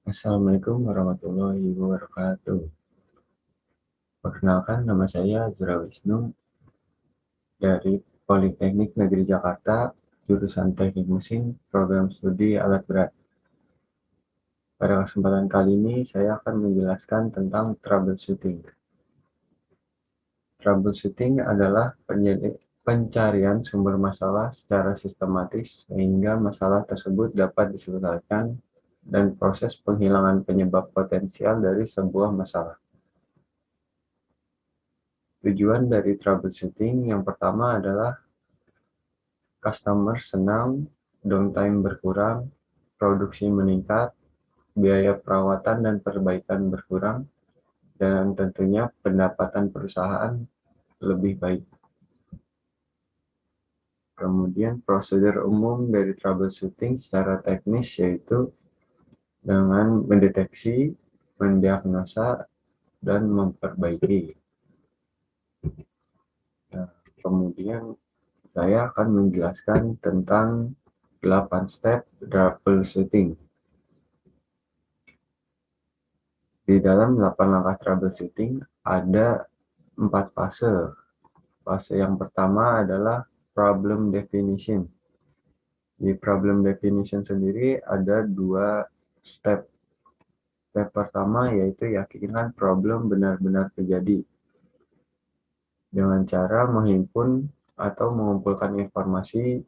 Assalamualaikum warahmatullahi wabarakatuh. Perkenalkan, nama saya Azra Wisnu dari Politeknik Negeri Jakarta, jurusan Teknik Mesin, program studi alat berat. Pada kesempatan kali ini, saya akan menjelaskan tentang troubleshooting. Troubleshooting adalah pencarian sumber masalah secara sistematis sehingga masalah tersebut dapat diselesaikan dan proses penghilangan penyebab potensial dari sebuah masalah. Tujuan dari troubleshooting yang pertama adalah customer senang, downtime berkurang, produksi meningkat, biaya perawatan dan perbaikan berkurang, dan tentunya pendapatan perusahaan lebih baik. Kemudian prosedur umum dari troubleshooting secara teknis yaitu dengan mendeteksi, mendiagnosa, dan memperbaiki. Nah, kemudian saya akan menjelaskan tentang 8 step troubleshooting. Di dalam 8 langkah troubleshooting ada 4 fase. Fase yang pertama adalah problem definition. Di problem definition sendiri ada 2 step. Step pertama yaitu yakinkan problem benar-benar terjadi dengan cara menghimpun atau mengumpulkan informasi,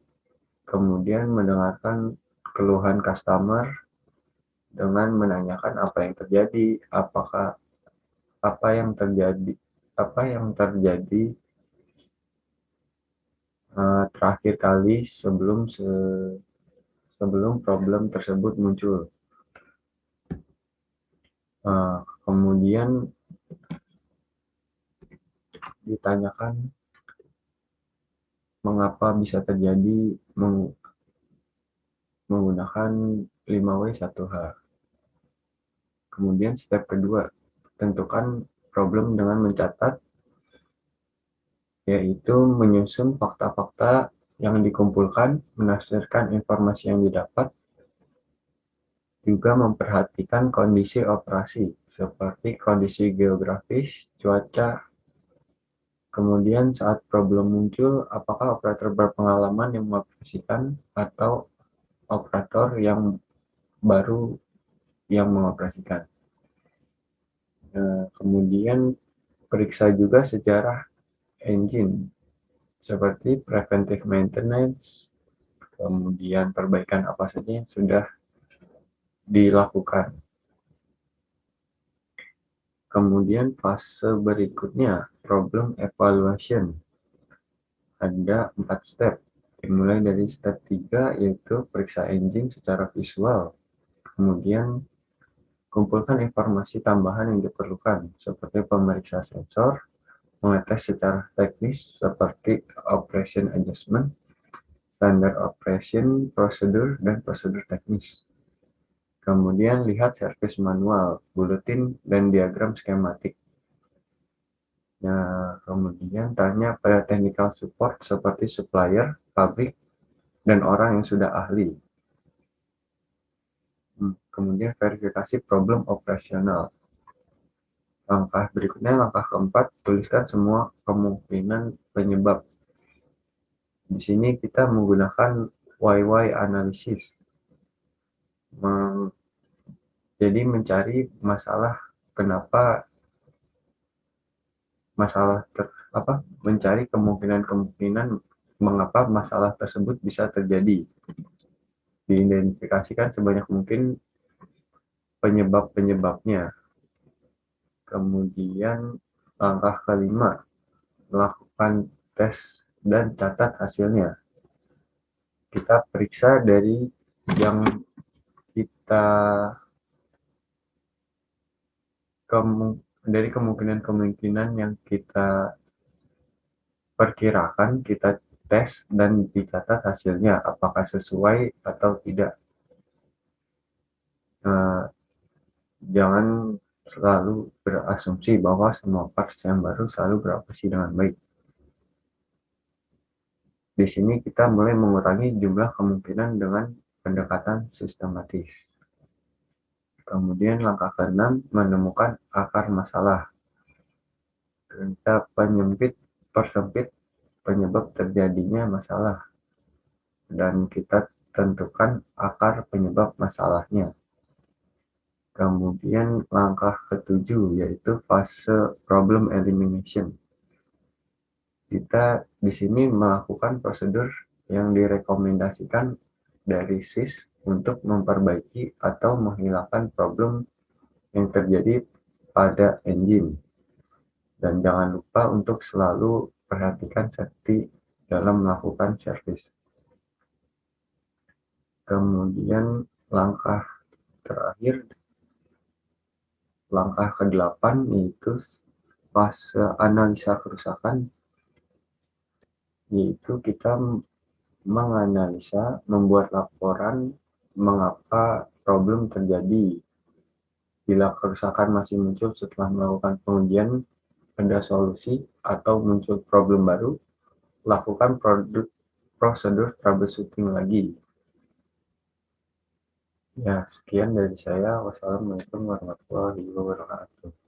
kemudian mendengarkan keluhan customer dengan menanyakan apa yang terjadi, apa yang terjadi terakhir kali sebelum problem tersebut muncul. Kemudian ditanyakan mengapa bisa terjadi menggunakan 5W1H. Kemudian step kedua, tentukan problem dengan mencatat, yaitu menyusun fakta-fakta yang dikumpulkan, menafsirkan informasi yang didapat, juga memperhatikan kondisi operasi seperti kondisi geografis, cuaca. Kemudian saat problem muncul, apakah operator berpengalaman yang mengoperasikan atau operator yang baru yang mengoperasikan. Kemudian periksa juga sejarah engine seperti preventive maintenance, kemudian perbaikan apa saja yang sudah dilakukan. Kemudian fase berikutnya, problem evaluation. Ada 4 step. Dimulai dari step 3 yaitu periksa engine secara visual. Kemudian kumpulkan informasi tambahan yang diperlukan seperti pemeriksa sensor, mengetes secara teknis seperti operation adjustment, standard operation procedure, dan prosedur teknis. Kemudian lihat servis manual, buletin, dan diagram skematik. Nah, kemudian tanya pada technical support seperti supplier, pabrik, dan orang yang sudah ahli. Kemudian verifikasi problem operasional. Langkah berikutnya, langkah keempat, tuliskan semua kemungkinan penyebab. Di sini kita menggunakan why analysis. Jadi mencari mencari kemungkinan mengapa masalah tersebut bisa terjadi. Diidentifikasikan sebanyak mungkin penyebab-penyebabnya. Kemudian langkah kelima, melakukan tes dan catat hasilnya. Kita periksa dari yang kita dari kemungkinan-kemungkinan yang kita perkirakan, kita tes dan dicatat hasilnya apakah sesuai atau tidak. Jangan selalu berasumsi bahwa semua parts yang baru selalu beroperasi dengan baik. Di sini kita mulai mengurangi jumlah kemungkinan dengan pendekatan sistematis. Kemudian langkah keenam, menemukan akar masalah. Kita persempit penyebab terjadinya masalah, dan kita tentukan akar penyebab masalahnya. Kemudian langkah ketujuh yaitu fase problem elimination. Kita di sini melakukan prosedur yang direkomendasikan dari SIS untuk memperbaiki atau menghilangkan problem yang terjadi pada engine. Dan jangan lupa untuk selalu perhatikan safety dalam melakukan service. Kemudian langkah terakhir, langkah ke-8 yaitu fase analisa kerusakan, yaitu kita menganalisa, membuat laporan mengapa problem terjadi. Bila kerusakan masih muncul setelah melakukan pengujian, ada solusi atau muncul problem baru, lakukan prosedur troubleshooting lagi. Ya, sekian dari saya. Wassalamualaikum warahmatullahi wabarakatuh.